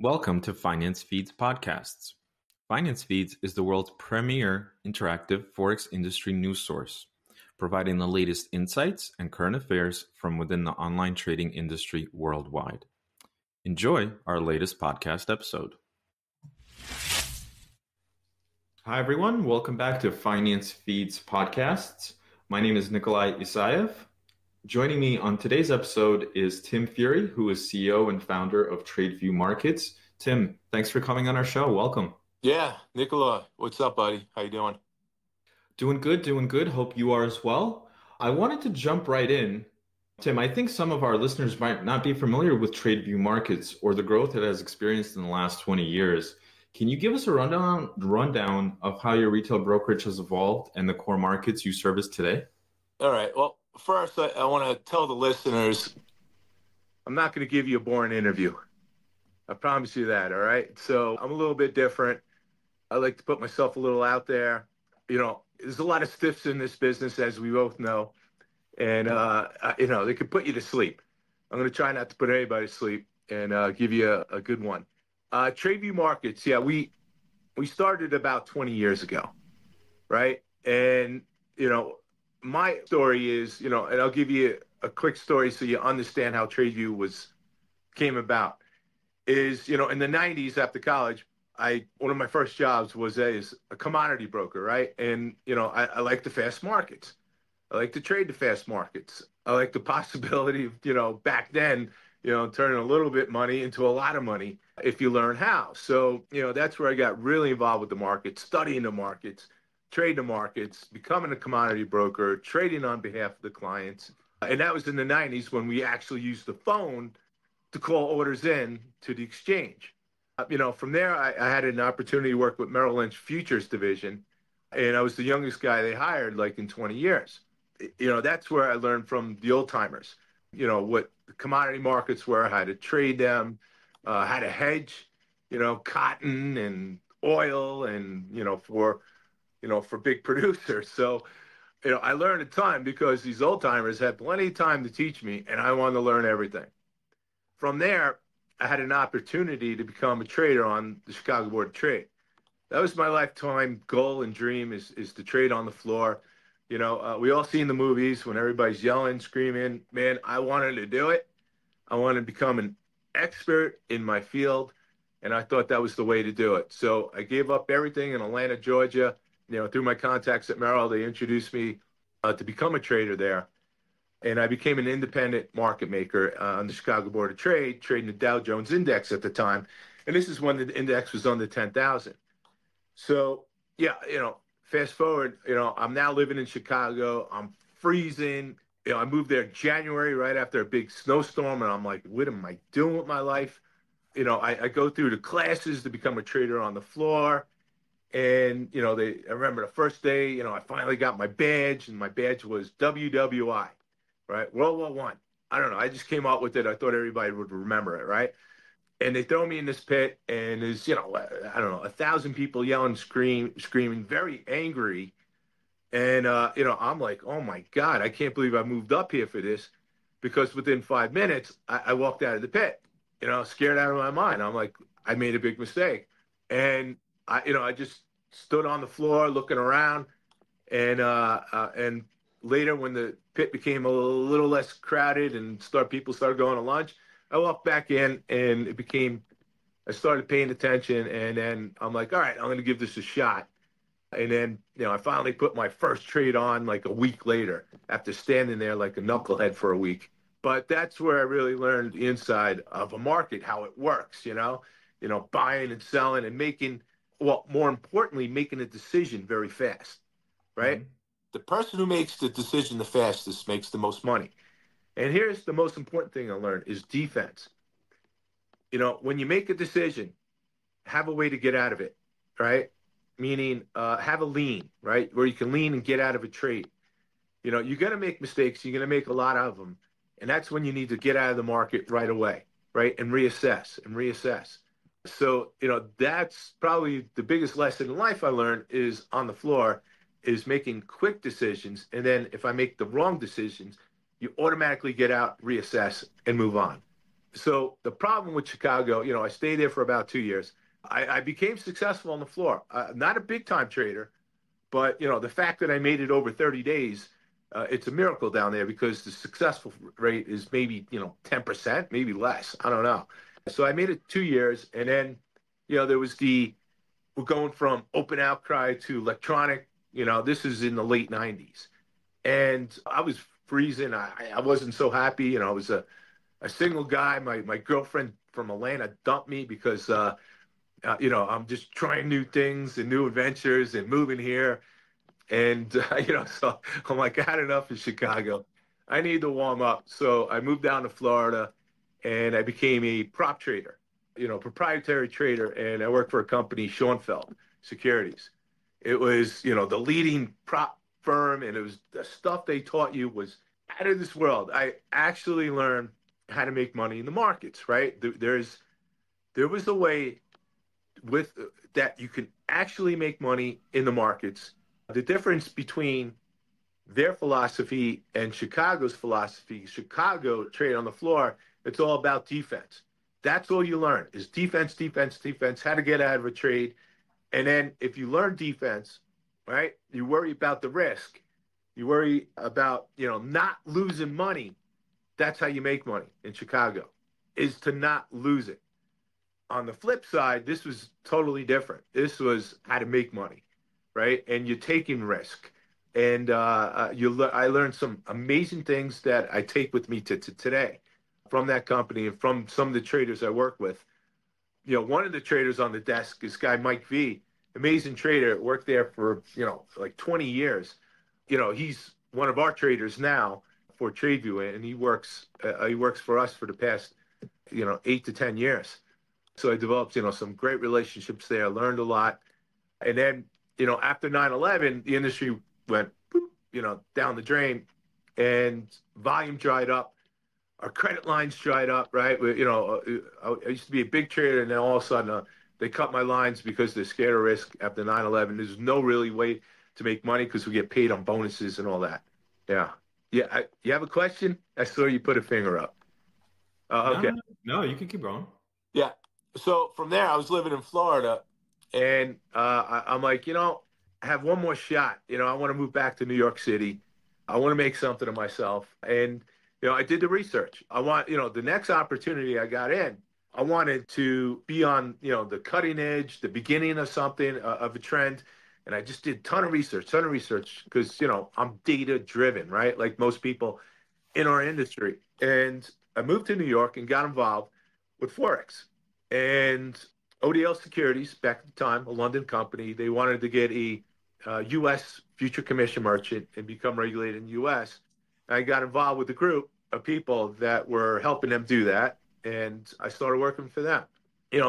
Welcome to FinanceFeeds podcasts. FinanceFeeds is the world's premier interactive Forex industry news source, providing the latest insights and current affairs from within the online trading industry worldwide. Enjoy our latest podcast episode. Hi, everyone. Welcome back to FinanceFeeds podcasts. My name is Nikolai Isayev. Joining me on today's episode is Tim Furey, who is CEO and founder of TradeView Markets. Tim, thanks for coming on our show. Welcome. Yeah, Nikolai, what's up, buddy? How you doing? Doing good. Hope you are as well. I wanted to jump right in. Tim, I think some of our listeners might not be familiar with TradeView Markets or the growth it has experienced in the last 20 years. Can you give us a rundown of how your retail brokerage has evolved and the core markets you service today? All right. Well, first, I want to tell the listeners, I'm not going to give you a boring interview. I promise you that, all right? So I'm a little bit different. I like to put myself a little out there. You know, there's a lot of stiffs in this business, as we both know, and, they could put you to sleep. I'm going to try not to put anybody to sleep and give you a good one. TradeView Markets, yeah, we started about 20 years ago, right? And, my story is, and I'll give you a quick story so you understand how TradeView came about. Is, in the 90s after college, one of my first jobs was as a commodity broker, right? And, I like the fast markets. I like to trade the fast markets. I like the possibility of, back then, turning a little bit money into a lot of money if you learn how. So, that's where I got really involved with the markets, studying the markets, trading the markets, becoming a commodity broker, trading on behalf of the clients. And that was in the 90s when we actually used the phone to call orders in to the exchange. From there, I had an opportunity to work with Merrill Lynch Futures Division, and I was the youngest guy they hired, like in 20 years. That's where I learned from the old timers, what the commodity markets were, how to trade them, how to hedge, cotton and oil and, for big producers. So, I learned a ton because these old timers had plenty of time to teach me, and I wanted to learn everything. From there, I had an opportunity to become a trader on the Chicago Board of Trade. That was my lifetime goal and dream is to trade on the floor. We all see in the movies when everybody's yelling, screaming, man, I wanted to do it. I wanted to become an expert in my field, and I thought that was the way to do it. So I gave up everything in Atlanta, Georgia. Through my contacts at Merrill, they introduced me to become a trader there. And I became an independent market maker on the Chicago Board of Trade, trading the Dow Jones Index at the time. And this is when the index was under 10,000. So, yeah, fast forward, I'm now living in Chicago. I'm freezing. I moved there January right after a big snowstorm. And I'm like, what am I doing with my life? I go through the classes to become a trader on the floor. And, I remember the first day, I finally got my badge, and my badge was WWI. Right? World War I. I don't know. I just came out with it. I thought everybody would remember it, right? And they throw me in this pit, and there's, I don't know, 1,000 people yelling, screaming, very angry. And, I'm like, oh my God, I can't believe I moved up here for this. Because within 5 minutes, I walked out of the pit, scared out of my mind. I'm like, I made a big mistake. And I just stood on the floor looking around, and later, when the pit became a little less crowded and people started going to lunch, I walked back in, and I started paying attention, and then I'm like, all right, I'm going to give this a shot. And then, I finally put my first trade on like a week later after standing there like a knucklehead for a week. But that's where I really learned the inside of a market, how it works, buying and selling and more importantly, making a decision very fast, right? Mm-hmm. The person who makes the decision the fastest makes the most money. And here's the most important thing I learned is defense. When you make a decision, have a way to get out of it, right? Meaning have a lean, right? Where you can lean and get out of a trade. You're going to make mistakes. You're going to make a lot of them. And that's when you need to get out of the market right away, right? And reassess. So, that's probably the biggest lesson in life I learned is on the floor is making quick decisions. And then if I make the wrong decisions, you automatically get out, reassess, and move on. So the problem with Chicago, I stayed there for about 2 years. I became successful on the floor. Not a big time trader, but the fact that I made it over 30 days, it's a miracle down there because the successful rate is maybe 10%, maybe less. I don't know. So I made it 2 years, and then there was we're going from open outcry to electronic. This is in the late 90s, and I was freezing. I wasn't so happy. I was a single guy. My girlfriend from Atlanta dumped me because I'm just trying new things and new adventures and moving here. And so I'm like, I had enough of Chicago. I need to warm up. So I moved down to Florida, and I became a prop trader, proprietary trader, and I worked for a company, Schoenfeld Securities. It was, the leading prop firm, and it was the stuff they taught you was out of this world. I actually learned how to make money in the markets, right? There was a way with that you can actually make money in the markets. The difference between their philosophy and Chicago's philosophy, Chicago trade on the floor, it's all about defense. That's all you learn is defense, defense, defense, how to get out of a trade. And then if you learn defense, right, you worry about the risk. You worry about, not losing money. That's how you make money in Chicago, is to not lose it. On the flip side, this was totally different. This was how to make money, right? And you're taking risk. And I learned some amazing things that I take with me to today from that company and from some of the traders I work with. One of the traders on the desk, this guy, Mike V, amazing trader, worked there for, like 20 years. He's one of our traders now for TradeView, and he works for us for the past, 8 to 10 years. So I developed, some great relationships there, learned a lot. And then, after 9/11, the industry went, boop, down the drain, and volume dried up. Our credit lines dried up, right? I used to be a big trader, and then all of a sudden they cut my lines because they're scared of risk after 9/11. There's no really way to make money because we get paid on bonuses and all that. Yeah. Yeah. You have a question? I saw you put a finger up. No, Okay. no, you can keep going. Yeah. So from there, I was living in Florida, and I'm like, I have one more shot. I want to move back to New York City. I want to make something of myself. And, I did the research. I want, the next opportunity I got in, I wanted to be on, the cutting edge, the beginning of something, of a trend. And I just did a ton of research because, I'm data driven, right? Like most people in our industry. And I moved to New York and got involved with Forex. And ODL Securities, back at the time, a London company, they wanted to get a U.S. future commission merchant and become regulated in the U.S. I got involved with a group of people that were helping them do that, and I started working for them.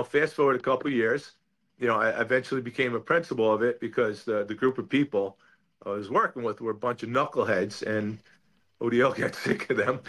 Fast forward a couple of years, I eventually became a principal of it because the group of people I was working with were a bunch of knuckleheads, and ODL got sick of them,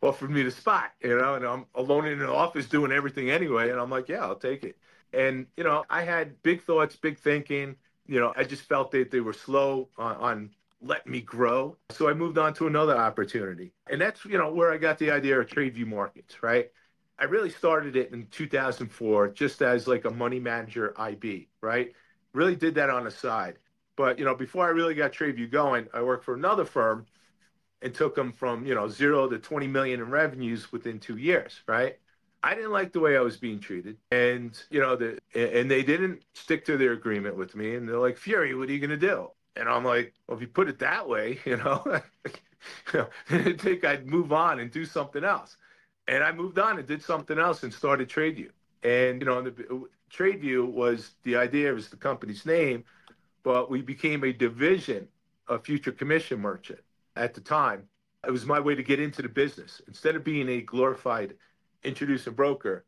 offered me the spot, and I'm alone in an office doing everything anyway. And I'm like, yeah, I'll take it. And, I had big thoughts, big thinking. I just felt that they were slow on letting me grow. So I moved on to another opportunity. And that's, where I got the idea of TradeView Markets, right? I really started it in 2004 just as like a money manager IB, right? Really did that on the side. But, before I really got TradeView going, I worked for another firm and took them from, 0 to 20 million in revenues within 2 years, right? I didn't like the way I was being treated. And, and they didn't stick to their agreement with me. And they're like, Furey, what are you going to do? And I'm like, well, if you put it that way, I think I'd move on and do something else. And I moved on and did something else and started TradeView. And, TradeView was the idea, was the company's name, but we became a division of future commission merchant at the time. It was my way to get into the business. Instead of being a glorified introducer broker,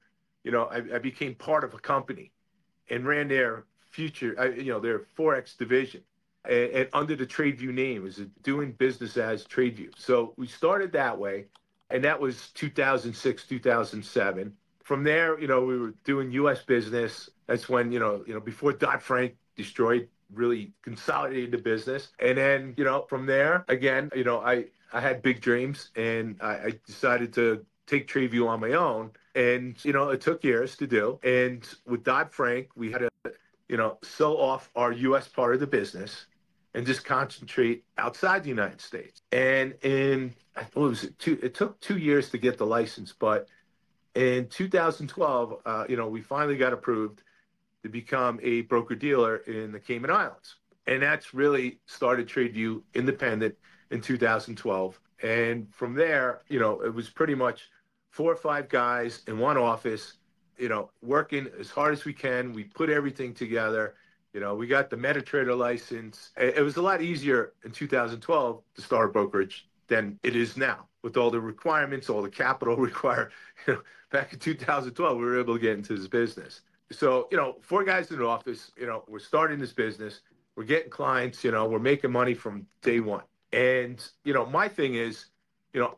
I became part of a company and ran their their Forex division. And under the TradeView name, was doing business as TradeView. So we started that way, and that was 2006, 2007. From there, we were doing U.S. business. That's when, before Dodd-Frank destroyed, really consolidated the business. And then, from there, again, I had big dreams, and I decided to take TradeView on my own. And, it took years to do. And with Dodd-Frank, we had to, sell off our US part of the business and just concentrate outside the United States. And what was it? It took 2 years to get the license, but in 2012, we finally got approved to become a broker dealer in the Cayman Islands. And that's really started TradeView independent in 2012. And from there, it was pretty much 4 or 5 guys in one office, working as hard as we can. We put everything together. We got the MetaTrader license. It was a lot easier in 2012 to start a brokerage than it is now with all the requirements, all the capital required. Back in 2012, we were able to get into this business. So, 4 guys in the office, we're starting this business. We're getting clients, we're making money from day one. And, my thing is,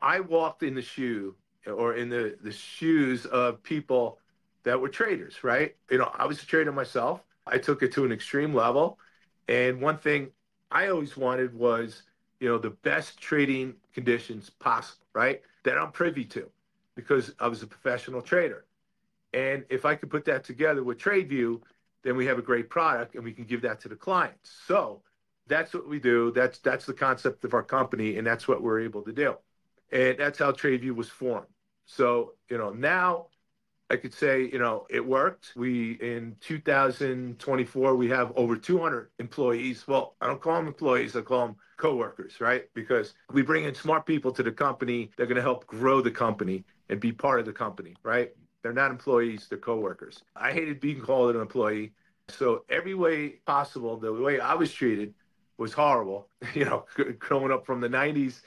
I walked in the shoe or in the shoes of people that were traders, right? I was a trader myself. I took it to an extreme level. And one thing I always wanted was, the best trading conditions possible, right? That I'm privy to because I was a professional trader. And if I could put that together with TradeView, then we have a great product and we can give that to the clients. So that's what we do. That's the concept of our company, and that's what we're able to do. And that's how TradeView was formed. So, now I could say, it worked. In 2024, we have over 200 employees. Well, I don't call them employees. I call them coworkers, right? Because we bring in smart people to the company. They're going to help grow the company and be part of the company, right? They're not employees. They're coworkers. I hated being called an employee. So every way possible, the way I was treated was horrible. Growing up from the 90s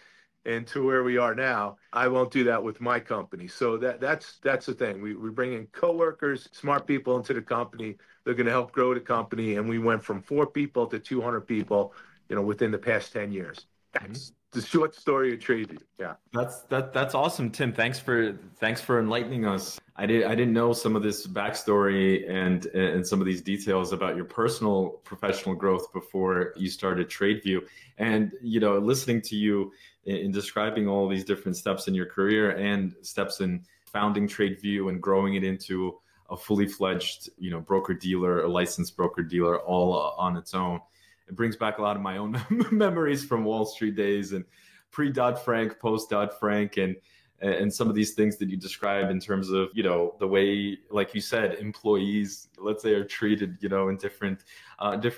and to where we are now, I won't do that with my company. So that's the thing. We bring in coworkers, smart people into the company. They're going to help grow the company. And we went from 4 people to 200 people, within the past 10 years. That's the short story of TradeView. Yeah. That's awesome, Tim. Thanks for enlightening us. I didn't know some of this backstory and some of these details about your personal professional growth before you started TradeView. And listening to you in describing all these different steps in your career and steps in founding TradeView and growing it into a fully fledged broker dealer, a licensed broker dealer, all on its own. It brings back a lot of my own memories from Wall Street days and pre-Dodd-Frank, post-Dodd-Frank, and some of these things that you described in terms of, the way, like you said, employees, let's say, are treated, in different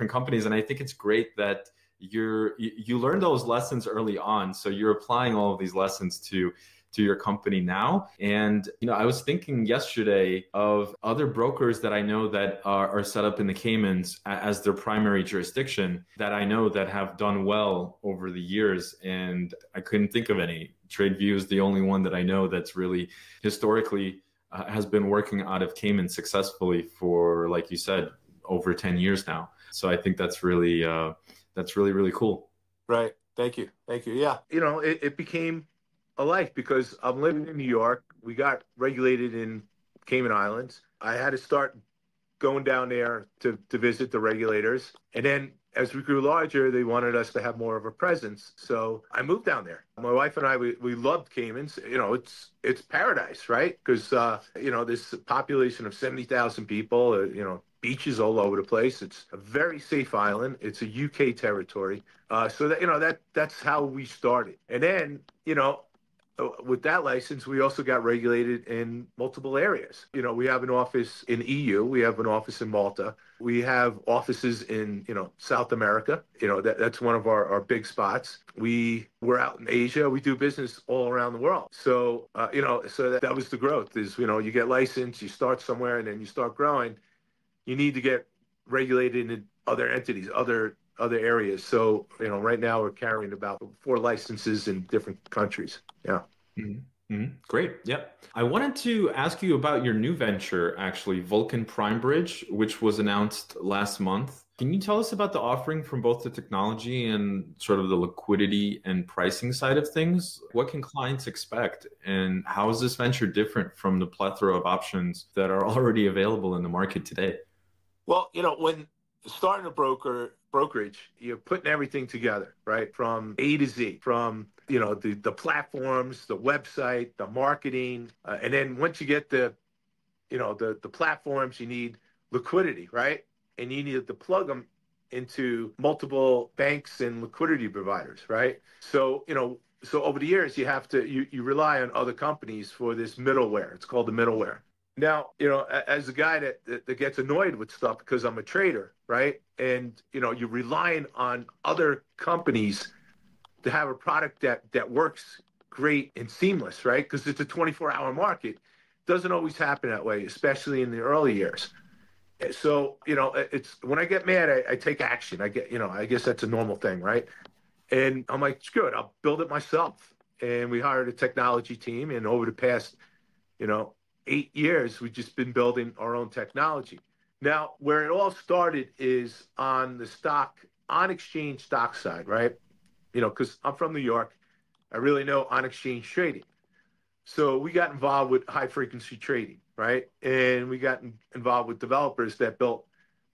companies. And I think it's great that you learned those lessons early on. So you're applying all of these lessons to your company now. And, I was thinking yesterday of other brokers that I know that are set up in the Caymans as their primary jurisdiction that I know that have done well over the years. And I couldn't think of any. TradeView is the only one that I know that's really historically has been working out of Cayman successfully for, like you said, over 10 years now. So I think that's really, really cool. Right. Thank you. Yeah. It became a life because I'm living in New York. We got regulated in Cayman Islands. I had to start going down there to visit the regulators. And then as we grew larger, they wanted us to have more of a presence. So I moved down there. My wife and I, we loved Caymans. It's paradise, right? Because, this population of 70,000 people, beaches all over the place. It's a very safe island. It's a UK territory. So that's how we started. And then, with that license, we also got regulated in multiple areas. We have an office in EU. We have an office in Malta. We have offices in, South America. That's one of our big spots. We're out in Asia. We do business all around the world. So, so that was the growth is, you get licensed, you start somewhere, and then you start growing. You need to get regulated in other entities, other areas. So, right now we're carrying about 4 licenses in different countries. Yeah. Mm-hmm. Mm-hmm. Great. Yep. I wanted to ask you about your new venture, actually, Vulcan Prime Bridge, which was announced last month. Can you tell us about the offering from both the technology and sort of the liquidity and pricing side of things? What can clients expect? And how is this venture different from the plethora of options that are already available in the market today? Well, when starting a brokerage, you're putting everything together, right? From A to Z, from the platforms, the website, the marketing, and then once you get the platforms, you need liquidity, right? And you need to plug them into multiple banks and liquidity providers, right? So over the years, you rely on other companies for this middleware. It's called the middleware. Now, as a guy that gets annoyed with stuff because I'm a trader, right? And you're relying on other companies to have a product that works great and seamless, right? Because it's a 24-hour market. Doesn't always happen that way, especially in the early years. So, it's when I get mad, I take action. I guess that's a normal thing, right? And I'm like, screw it, I'll build it myself. And we hired a technology team, and over the past, you know, 8 years, we've just been building our own technology. Now, where it all started is on the on exchange stock side, right? Because I'm from New York, I really know on exchange trading. So we got involved with high frequency trading, right? And we got involved with developers that built,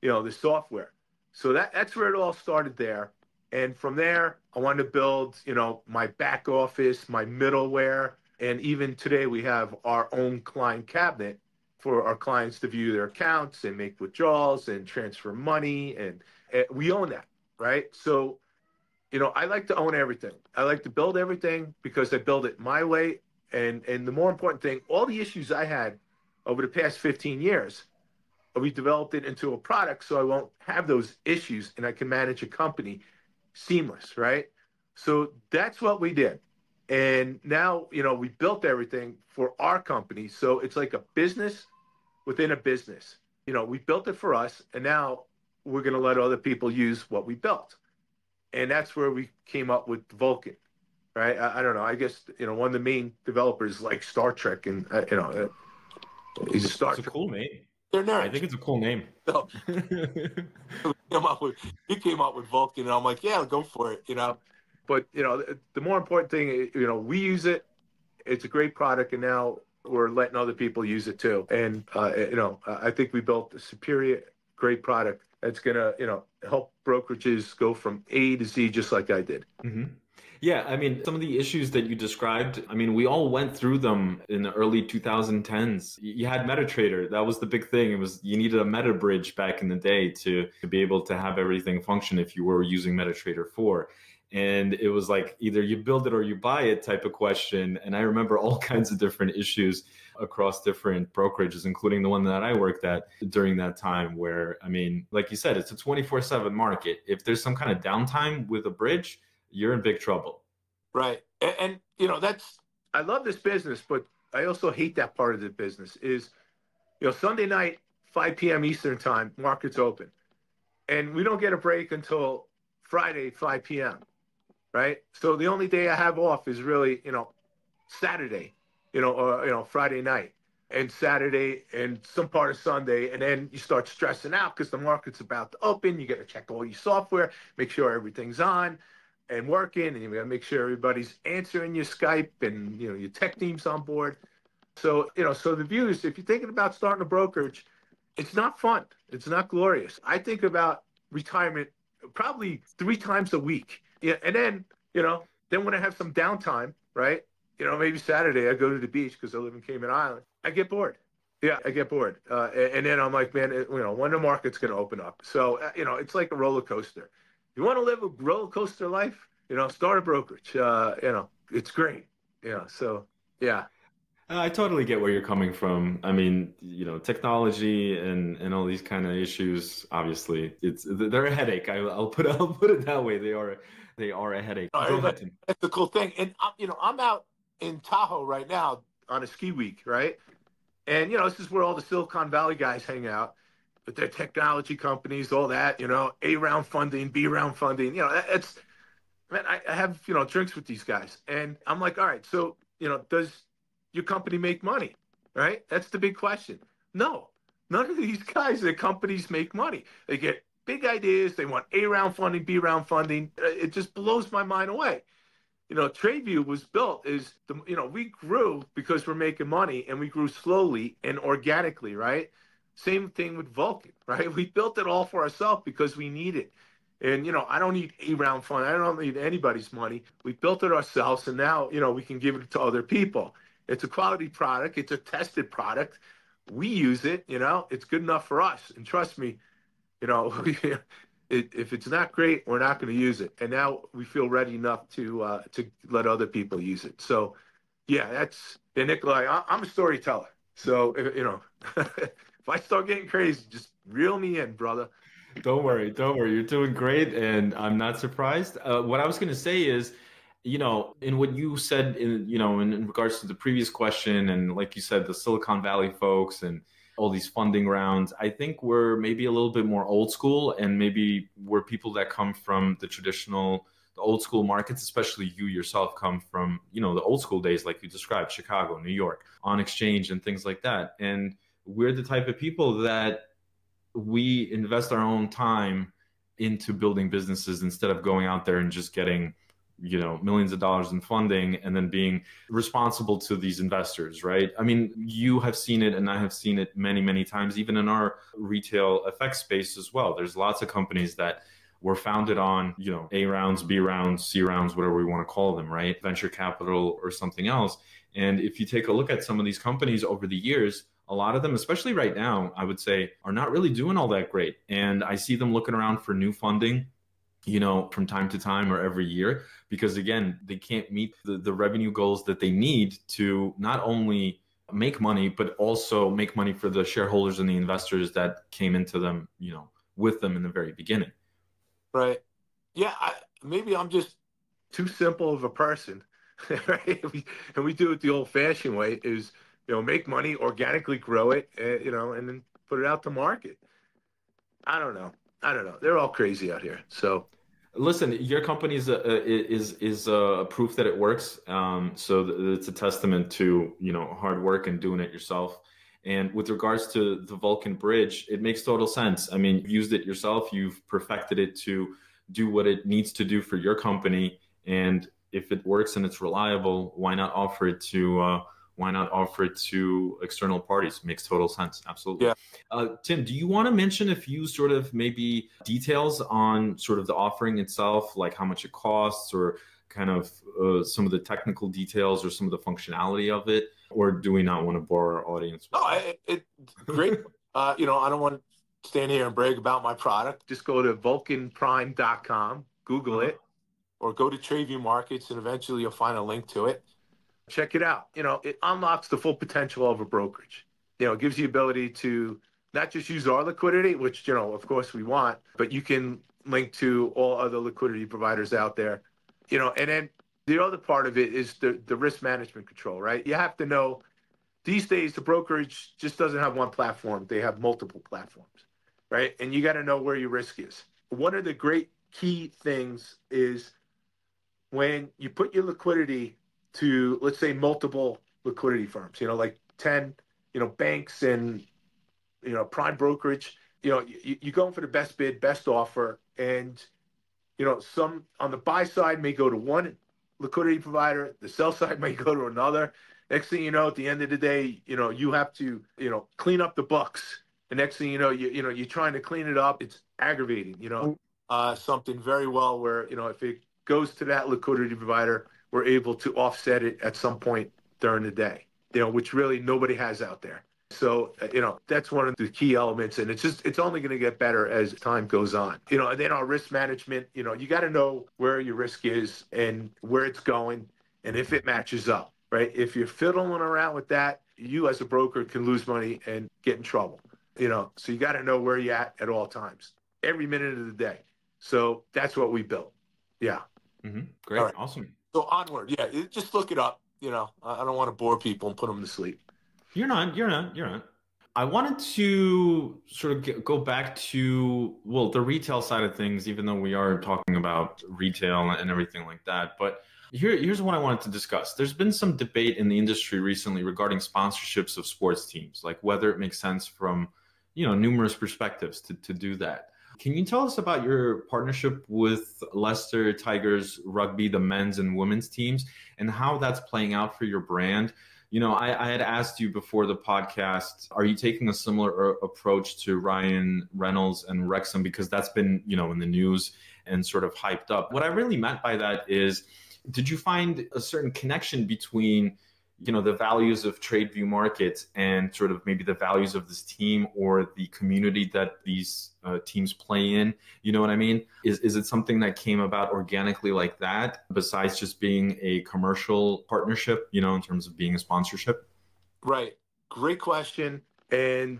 the software. So that's where it all started there. And from there, I wanted to build, my back office, my middleware. And even today, we have our own client cabinet for our clients to view their accounts and make withdrawals and transfer money. And we own that, right? So, I like to own everything. I like to build everything because I build it my way. And the more important thing, all the issues I had over the past 15 years, we developed it into a product so I won't have those issues and I can manage a company seamless, right? So that's what we did. And now, we built everything for our company. So it's like a business within a business. We built it for us, and now we're going to let other people use what we built. And that's where we came up with Vulcan, right? I don't know. I guess, one of the main developers like Star Trek, and, he's a Star It's a Trek. cool name. They're I nerds. think it's a cool name. So he came up with Vulcan, and I'm like, yeah, go for it. But the more important thing, we use it. It's a great product, and now we're letting other people use it too. And I think we built a superior, great product that's gonna help brokerages go from A to Z, just like I did. Hmm. Yeah, I mean, some of the issues that you described, I mean, we all went through them in the early 2010s. You had MetaTrader. That was the big thing. It was you needed a meta bridge back in the day to be able to have everything function if you were using MetaTrader 4. And it was like either you build it or you buy it type of question. And I remember all kinds of different issues across different brokerages, including the one that I worked at during that time, where, I mean, like you said, it's a 24/7 market. If there's some kind of downtime with a bridge, you're in big trouble. Right. And I love this business, but I also hate that part of the business is, Sunday night, 5 p.m. Eastern time, markets open. And we don't get a break until Friday, 5 p.m. Right. So the only day I have off is really, Saturday, or, Friday night and Saturday and some part of Sunday. And then you start stressing out because the market's about to open. You got to check all your software, make sure everything's on and working. And you got to make sure everybody's answering your Skype and, your tech team's on board. So, so the view is if you're thinking about starting a brokerage, it's not fun. It's not glorious. I think about retirement probably 3 times a week. Yeah. And then, then when I have some downtime, right? Maybe Saturday I go to the beach because I live in Cayman Island. I get bored. Yeah, I get bored. And then I'm like, man, when the market's going to open up. So, it's like a roller coaster. You want to live a roller coaster life? Start a brokerage. It's great. So, yeah. I totally get where you're coming from. I mean, technology and all these kind of issues, obviously, they're a headache. I'll put it that way. They are a headache. Go ahead, Tim. That's the cool thing. And I'm out in Tahoe right now on a ski week, right? And this is where all the Silicon Valley guys hang out with their technology companies, all that. A round funding, B round funding. It's man. I have drinks with these guys, and I'm like, all right, so does your company make money? Right? That's the big question. No, none of these guys, their companies make money. They get big ideas. They want A round funding, B round funding. It just blows my mind away. TradeView was built we grew because we're making money and we grew slowly and organically, right? Same thing with Vulcan, right? We built it all for ourselves because we need it. And, I don't need a round fund. I don't need anybody's money. We built it ourselves, and now, we can give it to other people. It's a quality product. It's a tested product. We use it, it's good enough for us. And trust me, if it's not great, we're not going to use it. And now we feel ready enough to let other people use it. So, yeah, and Nikolai, I'm a storyteller. So, if I start getting crazy, just reel me in, brother. Don't worry, don't worry. You're doing great, and I'm not surprised. What I was going to say is, in what you said, in regards to the previous question, and like you said, the Silicon Valley folks and all these funding rounds, I think we're maybe a little bit more old school, and maybe we're people that come from the old school markets, especially you yourself come from, the old school days, like you described, Chicago, New York, on exchange and things like that. And we're the type of people that we invest our own time into building businesses instead of going out there and just getting millions of dollars in funding and then being responsible to these investors, right? I mean, you have seen it and I have seen it many, many times, even in our retail FX space as well. There's lots of companies that were founded on, A rounds, B rounds, C rounds, whatever we want to call them, right? Venture capital or something else. And if you take a look at some of these companies over the years, a lot of them, especially right now, I would say, are not really doing all that great. And I see them looking around for new funding, from time to time or every year, because again, they can't meet the revenue goals that they need to not only make money, but also make money for the shareholders and the investors that came into them, with them in the very beginning. Right. Yeah. Maybe I'm just too simple of a person, right? And we do it the old fashioned way is, make money, organically grow it, and then put it out to market. I don't know. They're all crazy out here. So listen, your company is proof that it works. So it's a testament to hard work and doing it yourself. And with regards to the Vulcan bridge, it makes total sense. I mean, you've used it yourself. You've perfected it to do what it needs to do for your company. And if it works and it's reliable, why not offer it to external parties? Makes total sense. Absolutely. Yeah. Tim, do you want to mention a few sort of maybe details on sort of the offering itself, like how much it costs or kind of some of the technical details or some of the functionality of it? Or do we not want to bore our audience? No, it's great. I don't want to stand here and brag about my product. Just go to vulcanprime.com, Google it, or go to TradeView Markets, and eventually you'll find a link to it. Check it out. It unlocks the full potential of a brokerage. It gives you the ability to not just use our liquidity, which, of course we want, but you can link to all other liquidity providers out there. And then the other part of it is the risk management control, right? You have to know these days the brokerage just doesn't have one platform. They have multiple platforms, right? And you got to know where your risk is. One of the great key things is when you put your liquidity to, let's say, multiple liquidity firms, like 10, banks and, prime brokerage, you're going for the best bid, best offer. And, some on the buy side may go to one liquidity provider, the sell side may go to another. Next thing you know, at the end of the day, you have to, clean up the books. The next thing you know, you're trying to clean it up. It's aggravating, something very well where, if it goes to that liquidity provider, we're able to offset it at some point during the day, which really nobody has out there. So, that's one of the key elements. And it's only going to get better as time goes on. And then our risk management, you got to know where your risk is and where it's going and if it matches up, right? If you're fiddling around with that, you as a broker can lose money and get in trouble, so you got to know where you're at all times, every minute of the day. So that's what we built. Yeah. Mm-hmm. Great. Right. Awesome. So onward. Yeah. Just look it up. I don't want to bore people and put them to sleep. You're not. I wanted to sort of go back to, well, the retail side of things, even though we are talking about retail and everything like that. But here's what I wanted to discuss. There's been some debate in the industry recently regarding sponsorships of sports teams, like whether it makes sense from, numerous perspectives to do that. Can you tell us about your partnership with Leicester Tigers Rugby, the men's and women's teams, and how that's playing out for your brand? I had asked you before the podcast, are you taking a similar approach to Ryan Reynolds and Wrexham? Because that's been, in the news and sort of hyped up. What I really meant by that is, did you find a certain connection between, the values of TradeView Markets and sort of maybe the values of this team or the community that these teams play in? You know what I mean? Is it something that came about organically like that, besides just being a commercial partnership, in terms of being a sponsorship? Right. Great question. And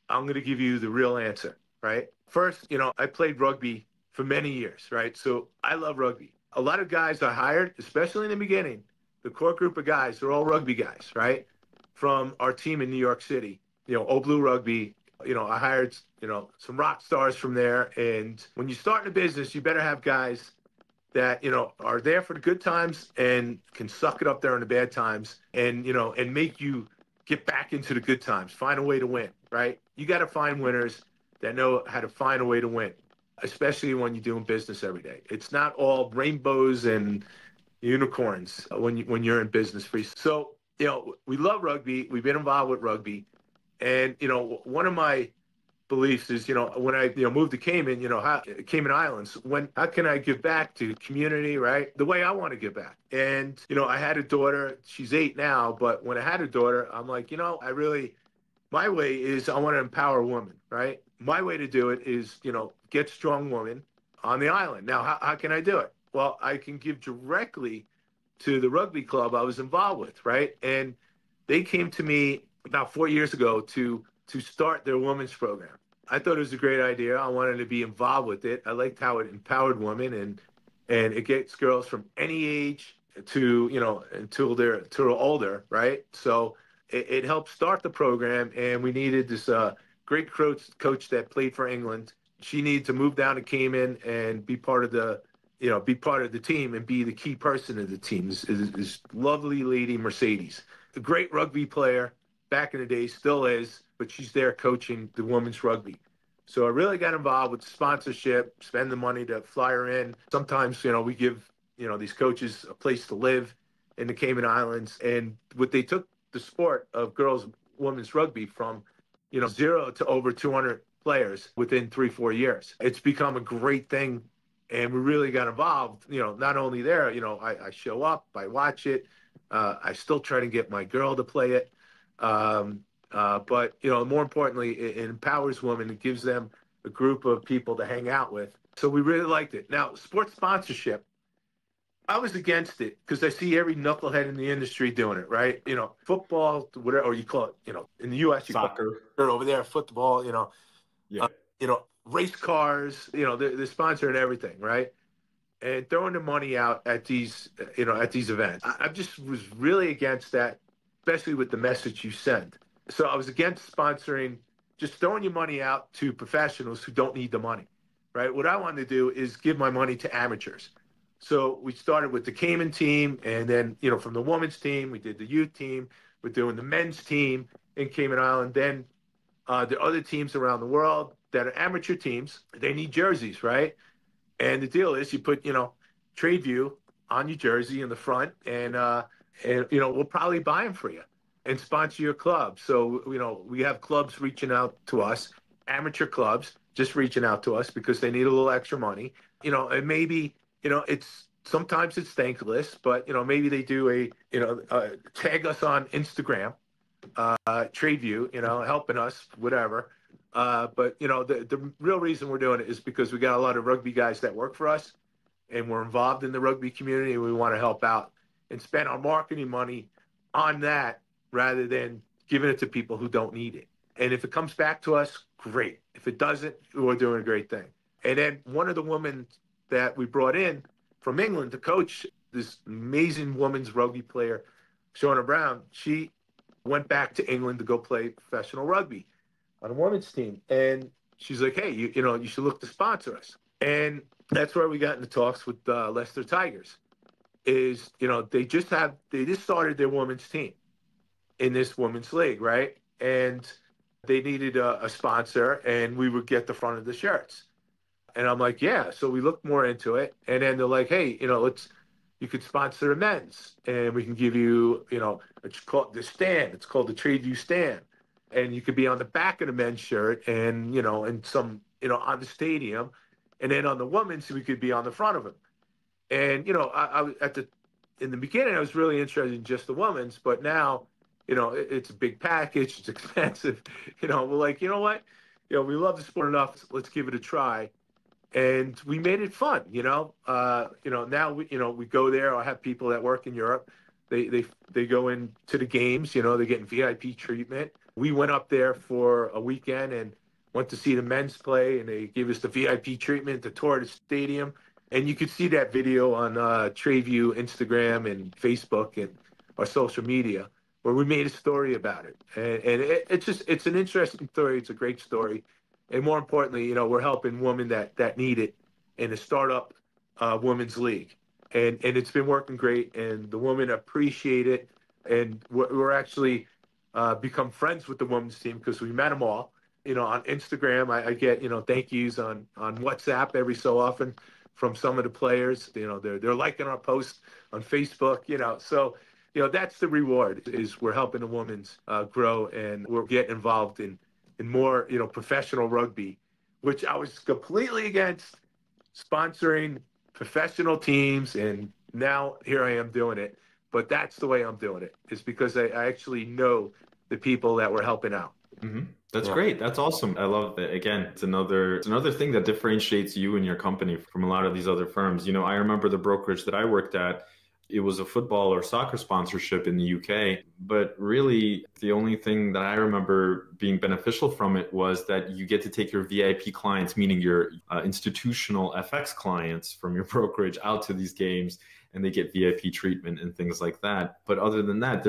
I'm going to give you the real answer, right? First, I played rugby for many years, right? So I love rugby. A lot of guys I hired, especially in the beginning, the core group of guys, they're all rugby guys, right? From our team in New York City, Old Blue Rugby. I hired, some rock stars from there. And when you start in a business, you better have guys that, are there for the good times and can suck it up there in the bad times and, and make you get back into the good times, find a way to win, right? You got to find winners that know how to find a way to win, especially when you're doing business every day. It's not all rainbows and unicorns when you're in business free. So, we love rugby. We've been involved with rugby. And, one of my beliefs is, when I, moved to Cayman, Cayman Islands, how can I give back to the community, right? The way I want to give back. And, I had a daughter, she's 8 now, but when I had a daughter, I'm like, my way is I want to empower women, right? My way to do it is, get strong women on the island. Now, how can I do it? Well, I can give directly to the rugby club I was involved with, right? And they came to me about 4 years ago to start their women's program. I thought it was a great idea. I wanted to be involved with it. I liked how it empowered women and it gets girls from any age to, until they're older, right? So it helped start the program, and we needed this great coach that played for England. She needed to move down to Cayman and be part of the team and be the key person of the team. This lovely lady, Mercedes, a great rugby player back in the day, still is, but she's there coaching the women's rugby. So I really got involved with sponsorship, spend the money to fly her in. Sometimes, we give, these coaches a place to live in the Cayman Islands. And they took the sport of girls women's rugby from, 0 to over 200 players within 3-4 years. It's become a great thing. And we really got involved, not only there, I show up, I watch it. I still try to get my girl to play it. But, more importantly, it empowers women. It gives them a group of people to hang out with. So we really liked it. Now, sports sponsorship, I was against it because I see every knucklehead in the industry doing it, right? Football, whatever, or you call it, in the U.S., you Soccer. call it over there, football, Yeah. Race cars, they're sponsoring everything, right? And throwing the money out at these, at these events. I just was really against that, especially with the message you send. So I was against sponsoring, just throwing your money out to professionals who don't need the money, right? What I wanted to do is give my money to amateurs. So we started with the Cayman team, and then, from the women's team, we did the youth team. We're doing the men's team in Cayman Island. Then the other teams around the world that are amateur teams, they need jerseys, right? And the deal is you put, TradeView on your jersey in the front, and we'll probably buy them for you and sponsor your club. So, we have clubs reaching out to us, amateur clubs just reaching out to us because they need a little extra money. And maybe, sometimes it's thankless, but, maybe they do tag us on Instagram, TradeView, helping us, whatever. But, the real reason we're doing it is because we got a lot of rugby guys that work for us, and we're involved in the rugby community, and we want to help out and spend our marketing money on that rather than giving it to people who don't need it. And if it comes back to us, great. If it doesn't, we're doing a great thing. And then one of the women that we brought in from England to coach, this amazing women's rugby player, Shauna Brown, she went back to England to go play professional rugby on a women's team. And she's like, hey, you should look to sponsor us. And that's where we got into talks with Leicester Tigers. They just started their women's team in this women's league, right? And they needed a sponsor, and we would get the front of the shirts. And I'm like, yeah. So we looked more into it, and then they're like, hey, let's you could sponsor the men's, and we can give you, it's called the stand. It's called the TradeView stand, and you could be on the back of the men's shirt, and and some, on the stadium, and then on the women's, we could be on the front of it. And I in the beginning, I was really interested in just the women's, but now, it's a big package, it's expensive. We're like, you know what, we love the sport enough. Let's give it a try, and we made it fun. Now we go there. I have people that work in Europe. They go into the games. They're getting VIP treatment. We went up there for a weekend and went to see the men's play, and they gave us the VIP treatment, the tour of the stadium. And you could see that video on TradeView, Instagram, and Facebook, and our social media, where we made a story about it. And it's an interesting story. It's a great story. And more importantly, we're helping women that need it in a startup women's league. And it's been working great, and the women appreciate it. And we're actually become friends with the women's team because we met them all. On Instagram, I get, thank yous on WhatsApp every so often from some of the players. They're liking our posts on Facebook. So that's the reward, is we're helping the women's grow, and we're getting involved in more professional rugby, which I was completely against, sponsoring professional teams, and now here I am doing it. But that's the way I'm doing it, is because I actually know the people that we're helping out. Mm-hmm. That's great. That's awesome. I love it. Again, it's another thing that differentiates you and your company from a lot of these other firms. I remember the brokerage that I worked at. It was a football or soccer sponsorship in the UK, but really the only thing that I remember being beneficial from it was that you get to take your VIP clients, meaning your institutional FX clients from your brokerage, out to these games, and they get VIP treatment and things like that. But other than that,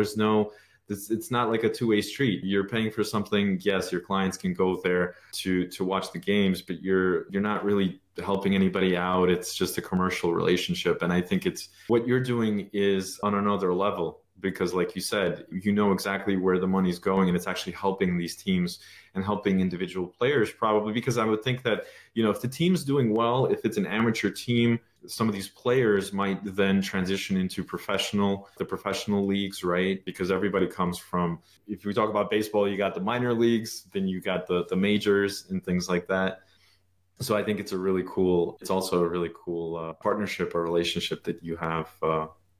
it's not like a two-way street. You're paying for something. Yes, your clients can go there to watch the games, but you're not really helping anybody out. It's just a commercial relationship. And I think what you're doing is on another level, because like you said, exactly where the money's going, and it's actually helping these teams and helping individual players, probably, because I would think that, if the team's doing well, if it's an amateur team, some of these players might then transition into the professional leagues, right? Because everybody comes from, if we talk about baseball, you got the minor leagues, then you got the majors and things like that. So I think it's also a really cool partnership or relationship that you have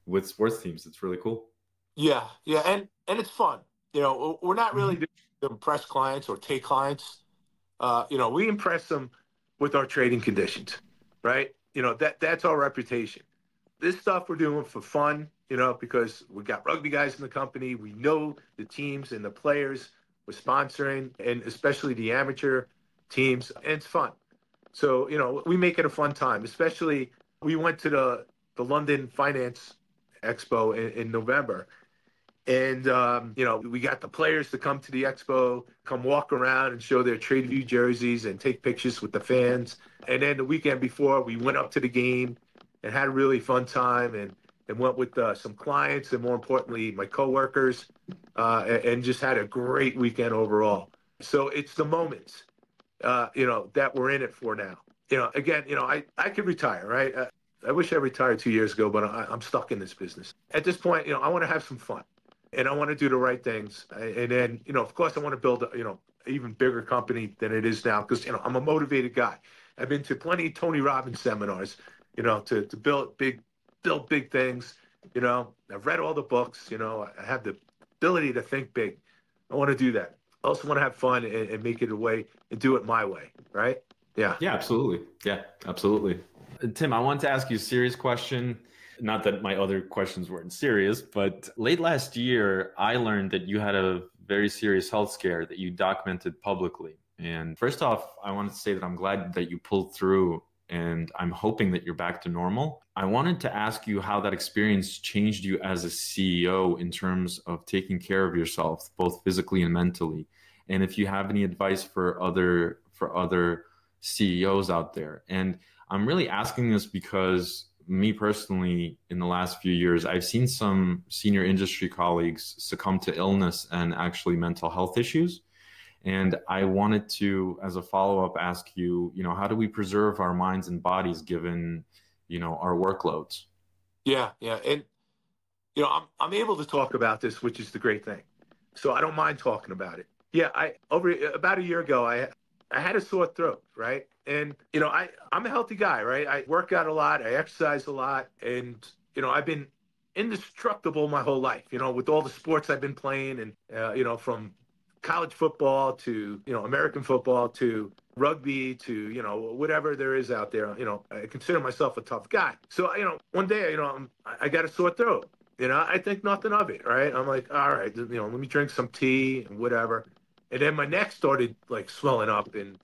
with sports teams. It's really cool. Yeah, and it's fun. We're not really to impress clients or take clients. We impress them with our trading conditions, right? That's our reputation. This stuff we're doing for fun, because we got rugby guys in the company. We know the teams and the players we're sponsoring, and especially the amateur teams, and it's fun. So, we make it a fun time. Especially, we went to the London Finance Expo in November. And, we got the players to come to the expo, come walk around and show their TradeView jerseys and take pictures with the fans. And then the weekend before, we went up to the game and had a really fun time, and went with some clients, and more importantly, my coworkers, and just had a great weekend overall. So it's the moments, that we're in it for now. Again, I could retire, right? I wish I retired 2 years ago, but I'm stuck in this business. At this point, I want to have some fun. And I want to do the right things. And then, of course, I want to build, an even bigger company than it is now, because, I'm a motivated guy. I've been to plenty of Tony Robbins seminars, to build big things. I've read all the books. I have the ability to think big. I want to do that. I also want to have fun and make it a way and do it my way. Right? Yeah. Yeah, absolutely. Yeah, absolutely. Tim, I want to ask you a serious question. Not that my other questions weren't serious, but late last year, I learned that you had a very serious health scare that you documented publicly. And first off, I wanted to say that I'm glad that you pulled through, and I'm hoping that you're back to normal. I wanted to ask you how that experience changed you as a CEO in terms of taking care of yourself, both physically and mentally. And if you have any advice for other CEOs out there. And I'm really asking this because me personally, in the last few years, I've seen some senior industry colleagues succumb to illness and actually mental health issues. And I wanted to, as a follow-up, ask you, how do we preserve our minds and bodies given, our workloads? Yeah, yeah. And I'm able to talk about this, which is the great thing. So I don't mind talking about it. Yeah, I over about a year ago, I had a sore throat, right? And I'm a healthy guy, right? I work out a lot, I exercise a lot, and I've been indestructible my whole life. With all the sports I've been playing, and from college football to American football to rugby to whatever there is out there. I consider myself a tough guy. So one day I got a sore throat. I think nothing of it, right? I'm like, all right, let me drink some tea and whatever. And then my neck started like swelling up, and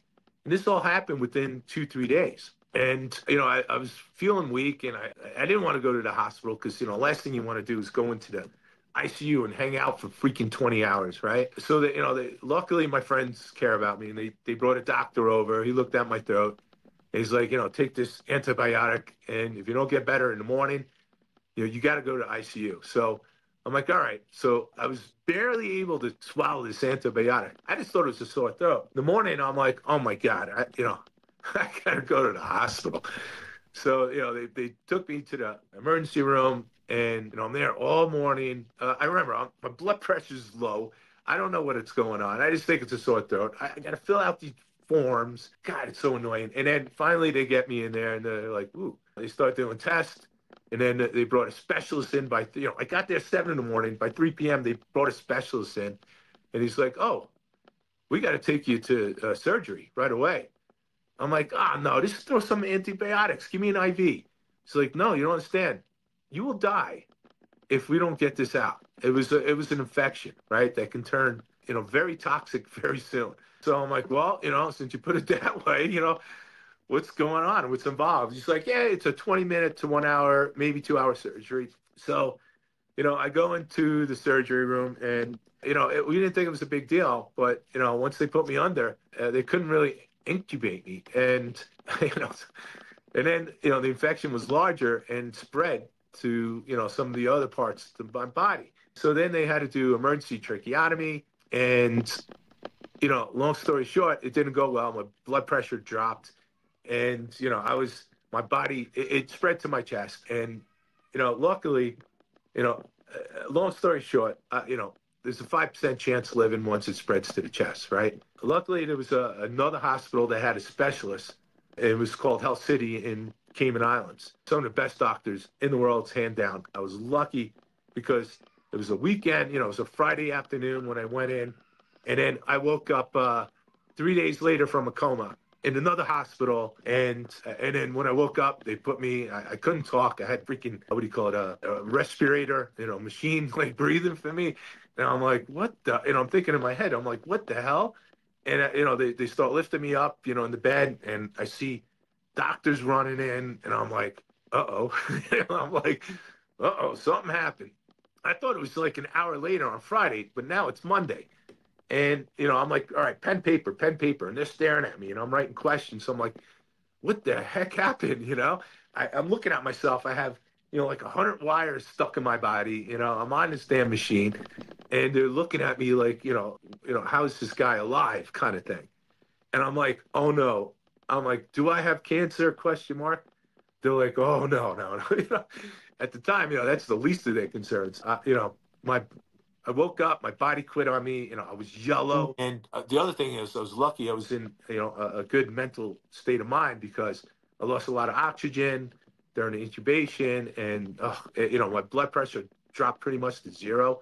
this all happened within 2, 3 days. And I was feeling weak, and I didn't want to go to the hospital because last thing you want to do is go into the ICU and hang out for freaking 20 hours, right? So that luckily my friends care about me, and they brought a doctor over. He looked at my throat. And he's like, take this antibiotic, and if you don't get better in the morning, you got to go to ICU. So I'm like, all right. So I was barely able to swallow this antibiotic. I just thought it was a sore throat. In the morning, I'm like, oh my God, I got to go to the hospital. So, they took me to the emergency room, and, I'm there all morning. I remember my blood pressure's low. I don't know what it's going on. I just think it's a sore throat. I got to fill out these forms. God, it's so annoying. And then finally they get me in there, and they're like, ooh, they start doing tests. And then they brought a specialist in I got there 7 in the morning. By 3 p.m., they brought a specialist in. And he's like, oh, we got to take you to surgery right away. I'm like, no, just throw some antibiotics. Give me an IV. He's like, no, you don't understand. You will die if we don't get this out. It was an infection, right? That can turn, very toxic very soon. So I'm like, well, since you put it that way, what's going on? What's involved? He's like, yeah, it's a 20-minute to 1 hour, maybe 2 hour surgery. So, I go into the surgery room, and, we didn't think it was a big deal, but, once they put me under, they couldn't really incubate me. And, and then, the infection was larger and spread to, some of the other parts of my body. So then they had to do emergency tracheotomy. And, long story short, it didn't go well. My blood pressure dropped. And, my body, it spread to my chest. And, luckily, you know, long story short, there's a 5% chance living once it spreads to the chest, right? Luckily, there was another hospital that had a specialist. It was called Health City in Cayman Islands. Some of the best doctors in the world, hands down. I was lucky because it was a weekend, it was a Friday afternoon when I went in. And then I woke up 3 days later from a coma in another hospital. And then when I woke up, they put me, I couldn't talk. I had freaking, what do you call it, a respirator, machine like breathing for me. And I'm like, what the, I'm thinking in my head, I'm like, what the hell? And, they start lifting me up, in the bed, and I see doctors running in, and I'm like, uh-oh. I'm like, uh-oh, something happened. I thought it was like an hour later on Friday, but now it's Monday. And, I'm like, all right, pen, paper. And they're staring at me, and I'm writing questions. So I'm like, what the heck happened? I'm looking at myself. I have, like 100 wires stuck in my body. I'm on this damn machine, and they're looking at me like, how is this guy alive, kind of thing. And I'm like, oh no. I'm like, do I have cancer? Question mark. They're like, oh no, no, no. At the time, that's the least of their concerns. My I woke up, my body quit on me. I was yellow. And the other thing is, I was lucky. I was in, a good mental state of mind because I lost a lot of oxygen during the intubation, and my blood pressure dropped pretty much to zero.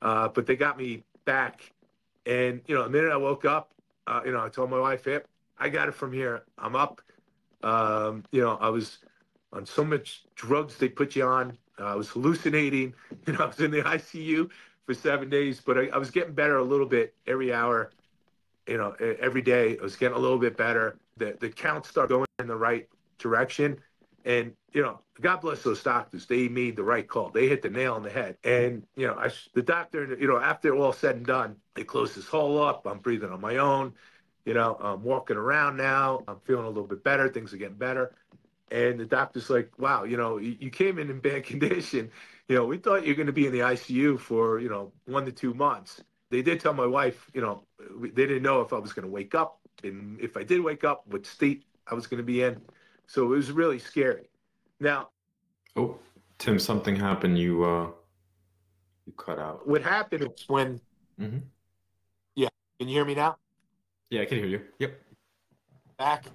But they got me back, and the minute I woke up, I told my wife, "Hey, I got it from here. I'm up." I was on so much drugs they put you on. I was hallucinating. I was in the ICU for 7 days, but I was getting better a little bit every hour. Every day I was getting a little bit better. The count started going in the right direction, and God bless those doctors. They made the right call. They hit the nail on the head. And the doctor, after all said and done, they closed this hole up. I'm breathing on my own. I'm walking around now. I'm feeling a little bit better. Things are getting better. And the doctor's like, wow, you came in bad condition. We thought you're going to be in the ICU for, 1 to 2 months. They did tell my wife, they didn't know if I was going to wake up. And if I did wake up, what state I was going to be in. So it was really scary. Now, Oh, Tim, something happened. You cut out. What happened is when, Hmm. yeah, can you hear me now? Yeah, I can hear you. Yep. Back,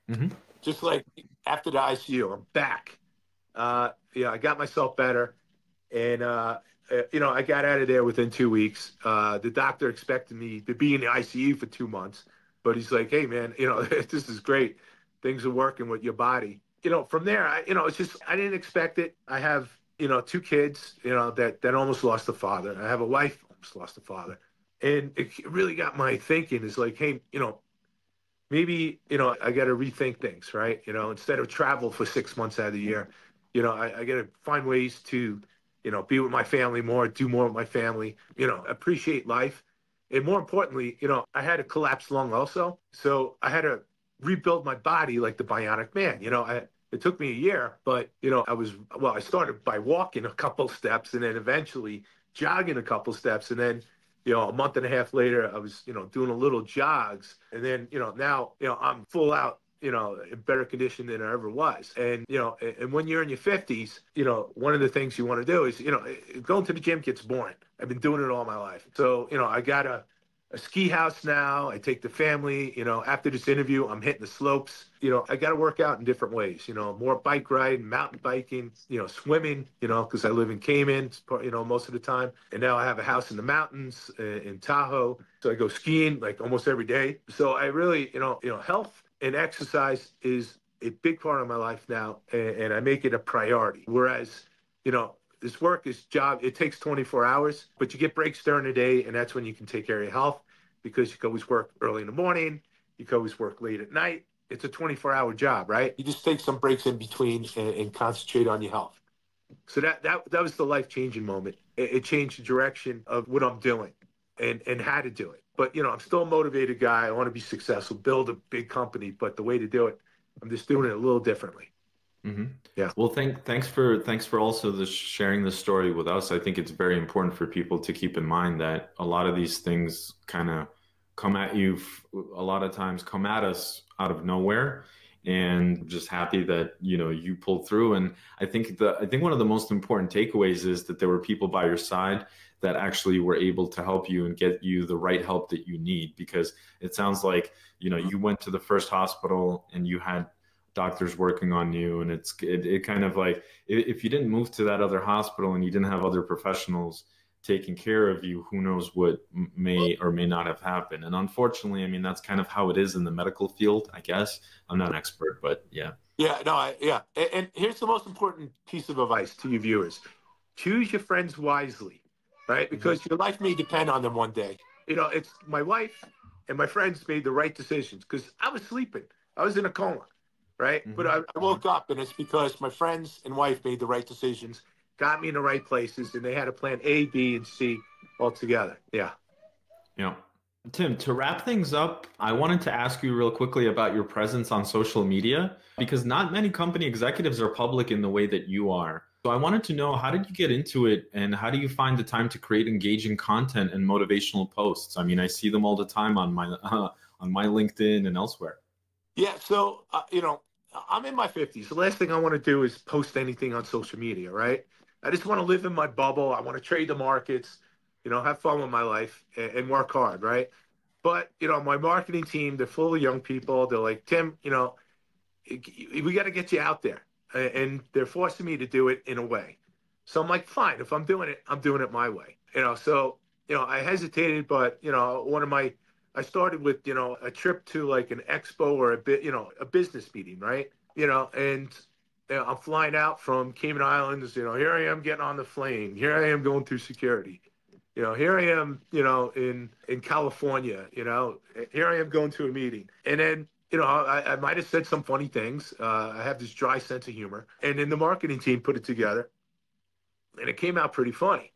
Hmm. just like after the ICU, I'm back. Yeah, I got myself better, and I got out of there within 2 weeks. The doctor expected me to be in the ICU for 2 months, but he's like, "Hey, man, this is great. Things are working with your body." From there, it's just I didn't expect it. I have, two kids, that almost lost a father. I have a wife almost lost a father, and it really got my thinking. Is like, hey, maybe I got to rethink things, right? Instead of travel for 6 months out of the year, I got to find ways to be with my family more, do more with my family, appreciate life, and more importantly, I had a collapsed lung also, so I had to rebuild my body like the bionic man. It took me a year, but I started by walking a couple steps and then eventually jogging a couple steps, and then a month and a half later, I was, doing a little jogs. And then, now, I'm full out, in better condition than I ever was. And when you're in your 50s, one of the things you want to do is, going to the gym gets boring. I've been doing it all my life. So, I got a ski house now. I take the family, after this interview, I'm hitting the slopes. I got to work out in different ways, more bike riding, mountain biking, swimming, because I live in Cayman, most of the time. And now I have a house in the mountains in Tahoe. So I go skiing like almost every day. So I really, health and exercise is a big part of my life now. And I make it a priority. Whereas, this work, this job, it takes 24 hours, but you get breaks during the day, and that's when you can take care of your health because you can always work early in the morning, you can always work late at night. It's a 24-hour job, right? You just take some breaks in between and concentrate on your health. So that was the life-changing moment. It changed the direction of what I'm doing and how to do it. But, I'm still a motivated guy. I want to be successful, build a big company, but the way to do it, I'm just doing it a little differently. Hmm. Yeah. Well, thanks for also sharing the story with us. I think it's very important for people to keep in mind that a lot of these things kind of come at you, a lot of times come at us out of nowhere. And just happy that you pulled through. And I think one of the most important takeaways is that there were people by your side that actually were able to help you and get you the right help that you need. Because it sounds like you went to the first hospital and you had doctors working on you, and it kind of like, if you didn't move to that other hospital and you didn't have other professionals taking care of you, who knows what may or may not have happened. And unfortunately, I mean, that's kind of how it is in the medical field, I guess. I'm not an expert, but yeah. Yeah, no, yeah. And here's the most important piece of advice to your viewers: choose your friends wisely, right? Hmm. Because your life may depend on them one day. It's my wife and my friends made the right decisions because I was sleeping, I was in a coma, right? But Hmm. I woke up, and it's because my friends and wife made the right decisions, got me in the right places, and they had a plan A, B, and C all together. Yeah. Yeah. Tim, to wrap things up, I wanted to ask you real quickly about your presence on social media because not many company executives are public in the way that you are. So I wanted to know, how did you get into it and how do you find the time to create engaging content and motivational posts? I mean, I see them all the time on my on my LinkedIn and elsewhere. Yeah. So, I'm in my 50s. The last thing I want to do is post anything on social media, right? I just want to live in my bubble. I want to trade the markets, have fun with my life and work hard, right? But, my marketing team, they're full of young people. They're like, Tim, we got to get you out there. And they're forcing me to do it in a way. So I'm like, fine, if I'm doing it, I'm doing it my way. So, I hesitated, but, I started with, a trip to like an expo or a business meeting, right? And I'm flying out from Cayman Islands, here I am getting on the plane. Here I am going through security. Here I am, in California, here I am going to a meeting. And then, I might have said some funny things. I have this dry sense of humor. And then the marketing team put it together and it came out pretty funny.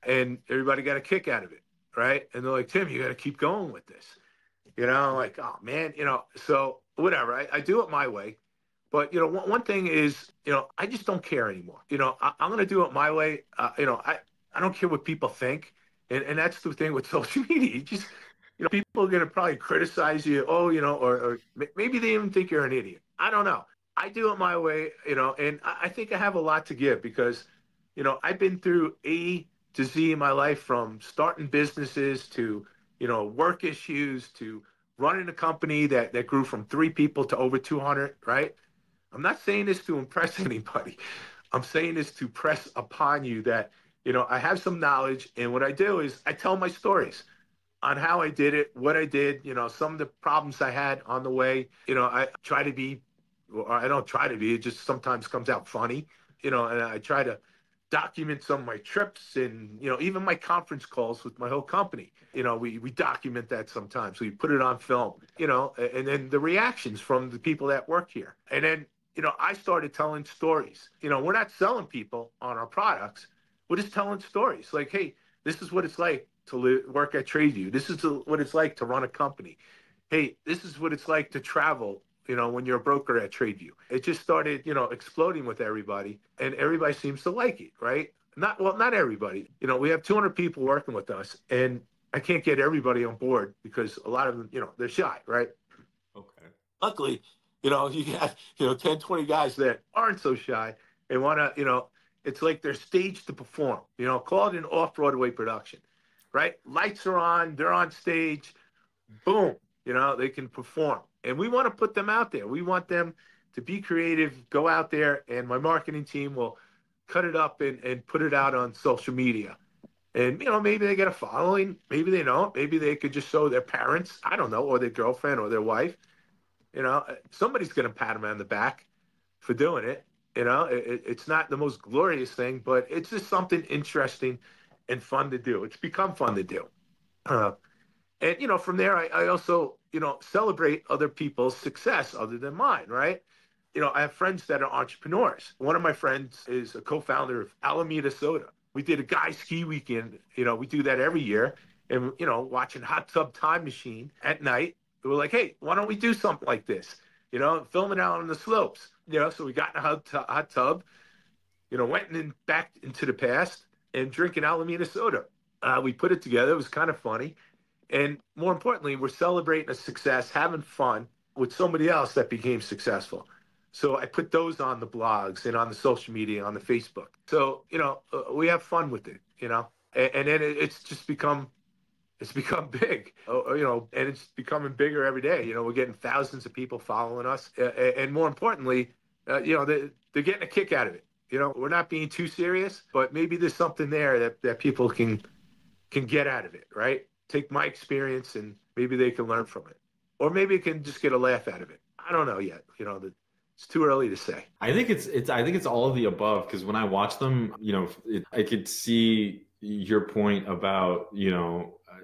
And everybody got a kick out of it, right? And they're like, Tim, you got to keep going with this. Like, oh man, so whatever. I do it my way. But, one thing is, I just don't care anymore. I'm going to do it my way. I don't care what people think. And that's the thing with social media. You just, people are going to probably criticize you. Oh, or maybe they even think you're an idiot. I don't know. I do it my way, and I think I have a lot to give because, I've been through A to Z in my life from starting businesses to, work issues to running a company that grew from 3 people to over 200, right? I'm not saying this to impress anybody. I'm saying this to press upon you that, I have some knowledge. And what I do is I tell my stories on how I did it, what I did, some of the problems I had on the way. I try to be, or I don't try to be, it just sometimes comes out funny, and I try to document some of my trips and, even my conference calls with my whole company. We document that sometimes. We put it on film, and then the reactions from the people that work here. And then, I started telling stories. We're not selling people on our products. We're just telling stories like, hey, this is what it's like to work at TradeView. This is what it's like to run a company. Hey, this is what it's like to travel, when you're a broker at TradeView. It just started, exploding with everybody, and everybody seems to like it, right? Not everybody. We have 200 people working with us, and I can't get everybody on board because a lot of them, they're shy, right? Okay. Luckily, you got, 10, 20 guys that aren't so shy and want to, it's like they're staged to perform, call it an off-Broadway production, right? Lights are on, they're on stage, boom, they can perform. And we want to put them out there. We want them to be creative, go out there, and my marketing team will cut it up and put it out on social media. And, maybe they get a following, maybe they don't, maybe they could just show their parents, I don't know, or their girlfriend or their wife. Somebody's going to pat them on the back for doing it. It's not the most glorious thing, but it's just something interesting and fun to do. It's become fun to do. And, from there, I also, celebrate other people's success other than mine, right? I have friends that are entrepreneurs. One of my friends is a co-founder of Alameda Soda. We did a guy ski weekend. We do that every year. And, watching Hot Tub Time Machine at night, we were like, hey, why don't we do something like this? Film it out on the slopes. So we got in a hot tub, went back into the past and drinking Alameda Soda. We put it together. It was kind of funny. And more importantly, we're celebrating a success, having fun with somebody else that became successful. So I put those on the blogs and on the social media, on the Facebook. So, we have fun with it, and then it's just become big, and it's becoming bigger every day. We're getting thousands of people following us. And more importantly, they're getting a kick out of it. We're not being too serious, but maybe there's something there that people can get out of it, right? Take my experience and maybe they can learn from it. Or maybe it can just get a laugh out of it. I don't know yet. It's too early to say. I think it's all of the above because when I watch them, I could see your point about,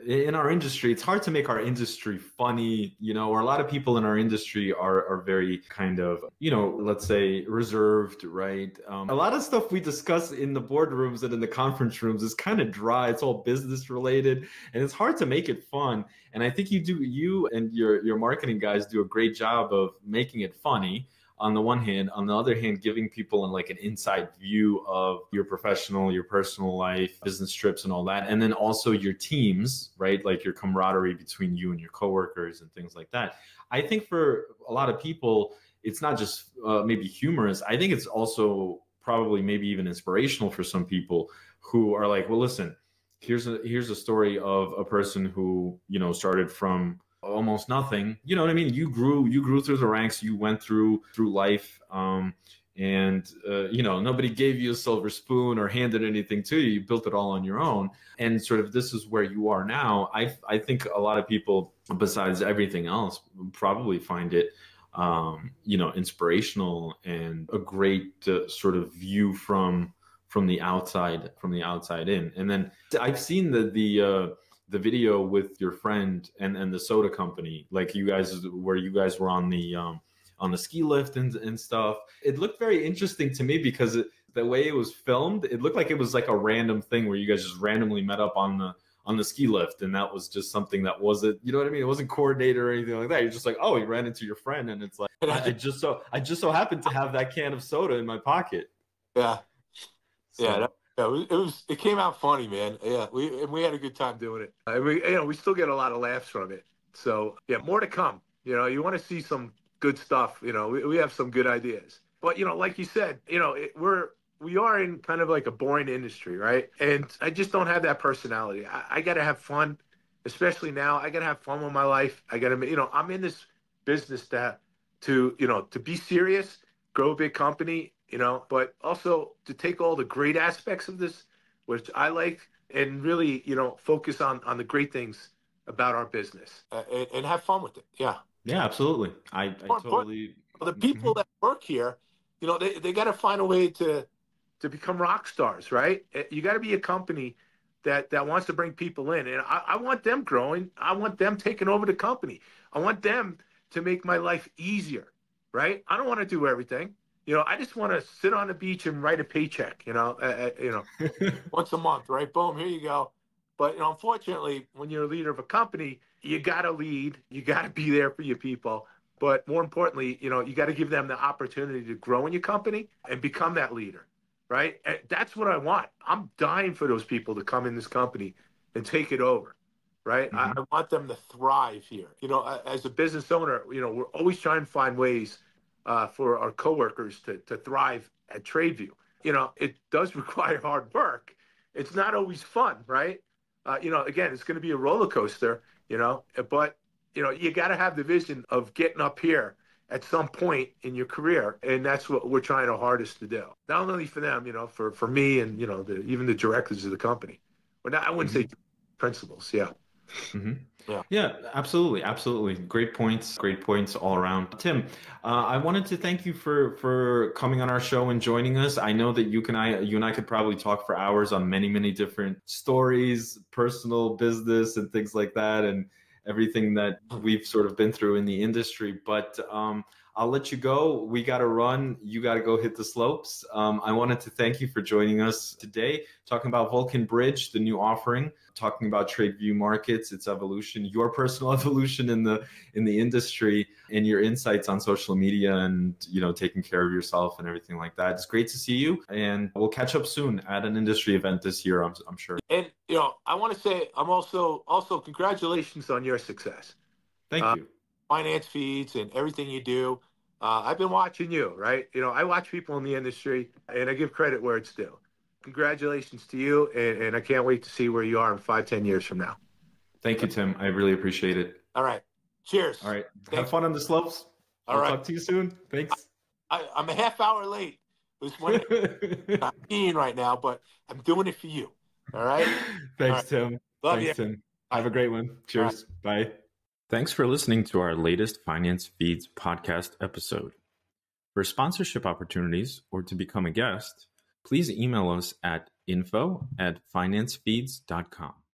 in our industry, it's hard to make our industry funny, or a lot of people in our industry are very kind of, let's say reserved, right? A lot of stuff we discuss in the boardrooms and in the conference rooms is kind of dry. It's all business related and it's hard to make it fun. And I think you and your marketing guys do a great job of making it funny on the one hand, on the other hand, giving people like an inside view of your professional, your personal life, business trips and all that. And then also your teams, right? Like your camaraderie between you and your coworkers and things like that. I think for a lot of people, it's not just maybe humorous. I think it's also probably maybe even inspirational for some people who are like, well, listen, here's a story of a person who, started from almost nothing. You know what I mean? You grew through the ranks. You went through life, and nobody gave you a silver spoon or handed anything to you. You built it all on your own, and sort of this is where you are now. I think a lot of people, besides everything else, probably find it inspirational and a great sort of view from the outside in. And then I've seen the video with your friend and the soda company, like you guys were on the ski lift and stuff. It looked very interesting to me because the way it was filmed, it looked like it was like a random thing where you guys just randomly met up on the ski lift, and that was just something that wasn't, you know what I mean? It wasn't coordinated or anything like that. You're just like, oh, you ran into your friend, and it's like I just so happened to have that can of soda in my pocket. Yeah, So. yeah. It came out funny, man. Yeah, we had a good time doing it. We still get a lot of laughs from it. So yeah, more to come. You want to see some good stuff. We have some good ideas. But like you said, we are in kind of like a boring industry, right? And I just don't have that personality. I got to have fun, especially now. I got to have fun with my life. I got to, I'm in this business to be serious, grow a big company, but also to take all the great aspects of this, which I like, and really, focus on the great things about our business, and have fun with it. Yeah. Yeah, absolutely. I More important, totally. the people Mhm. that work here, they got to find a way to become rock stars, right? You got to be a company that wants to bring people in, and I want them growing. I want them taking over the company. I want them to make my life easier, right? I don't want to do everything. I just want to sit on the beach and write a paycheck. Once a month, right? Boom, here you go. But unfortunately, when you're a leader of a company, you got to lead. You got to be there for your people. But more importantly, you got to give them the opportunity to grow in your company and become that leader, right? And that's what I want. I'm dying for those people to come in this company and take it over, right? Mhm. I want them to thrive here. As a business owner, we're always trying to find ways for our coworkers to thrive at TradeView. It does require hard work. It's not always fun, right? Again, it's going to be a roller coaster, but you got to have the vision of getting up here at some point in your career, and that's what we're trying our hardest to do. Not only for them, for me, and even the directors of the company. But I wouldn't say Mhm. principals. Yeah, Mhm. yeah. Yeah, absolutely, absolutely. Great points all around. Tim, I wanted to thank you for coming on our show and joining us. I know that you and I could probably talk for hours on many different stories, personal, business, and things like that, and everything that we've sort of been through in the industry. But I'll let you go. We got to run. You got to go hit the slopes. I wanted to thank you for joining us today, talking about Vulcan Bridge, the new offering, talking about TradeView Markets, its evolution, your personal evolution in the industry, and your insights on social media, and taking care of yourself and everything like that. It's great to see you, and we'll catch up soon at an industry event this year. I'm sure. And I want to say I'm also congratulations on your success. Thank you. Finance feeds and everything you do. I've been watching you, right? I watch people in the industry, and I give credit where it's due. Congratulations to you, and I can't wait to see where you are in 5, 10 years from now. Thank you, Tim. I really appreciate it. All right. All Cheers. right. Have Thanks. fun on the slopes. All I'll right. talk to you soon. Thanks. I'm a half hour late. It was when I'm peeing right now, but I'm doing it for you. All right. All right. Thanks, Tim. Love you. Thanks, Tim. All Have right. a great one. All right. Cheers. Bye. Thanks for listening to our latest Finance Feeds podcast episode. For sponsorship opportunities or to become a guest, please email us at info@financefeeds.com.